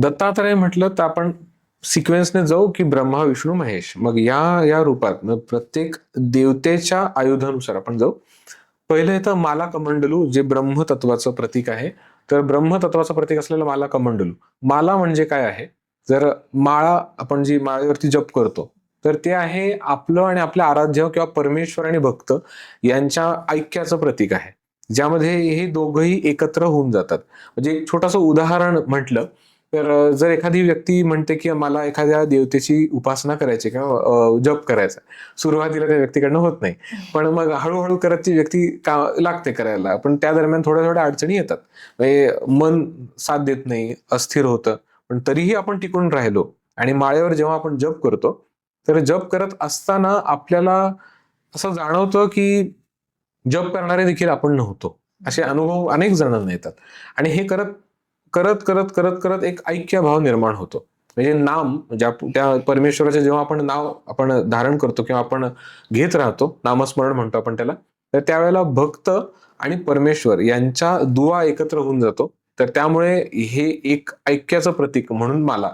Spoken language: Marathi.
दत्तात्रय म्हटलं तर आपण सिक्वेन्सने जाऊ की ब्रह्मा विष्णू महेश, मग या रूपात मग प्रत्येक देवतेच्या आयुधानुसार आपण जाऊ. पहिलं येतं माला कमंडलू, जे ब्रह्मतत्वाचं प्रतीक आहे. तर ब्रह्मतत्वाचं प्रतीक असलेलं माला कमंडलू. माला म्हणजे काय आहे? जर माळा, आपण जी माळेवरती जप करतो, तर ते आहे आपलं आणि आपल्या आराध्य किंवा परमेश्वर आणि भक्त यांच्या ऐक्याचं प्रतीक आहे, ज्यामध्ये हे दोघंही एकत्र होऊन जातात. म्हणजे एक छोटंसं उदाहरण म्हटलं तर जर एखादी व्यक्ती म्हणते की मला एखाद्या देवतेची उपासना करायची किंवा जप करायचा, सुरुवातीला त्या व्यक्तीकडनं होत नाही, पण मग हळूहळू करत ती व्यक्ती लागते करायला, पण त्या दरम्यान थोड्या थोड्या अडचणी येतात. म्हणजे मन साथ देत नाही, अस्थिर होतं, पण तरीही आपण टिकून राहिलो आणि माळेवर जेव्हा आपण जप करतो, तर जप करत असताना आपल्याला असं जाणवतं की जप करणारे देखील आपण नव्हतो. असे अनुभव अनेक जणांना येतात आणि हे करत करत करत करत करत एक ऐक्य भाव निर्माण होतो. म्हणजे नाम, त्या परमेश्वराचे जेव्हा आपण नाव आपण धारण करतो किंवा आपण घेत राहतो, नामस्मरण म्हणतो आपण त्याला, तर त्यावेळेला भक्त आणि परमेश्वर यांच्या दुवा एकत्र होऊन जातो. तर त्यामुळे हे एक ऐक्याचं प्रतीक म्हणून मला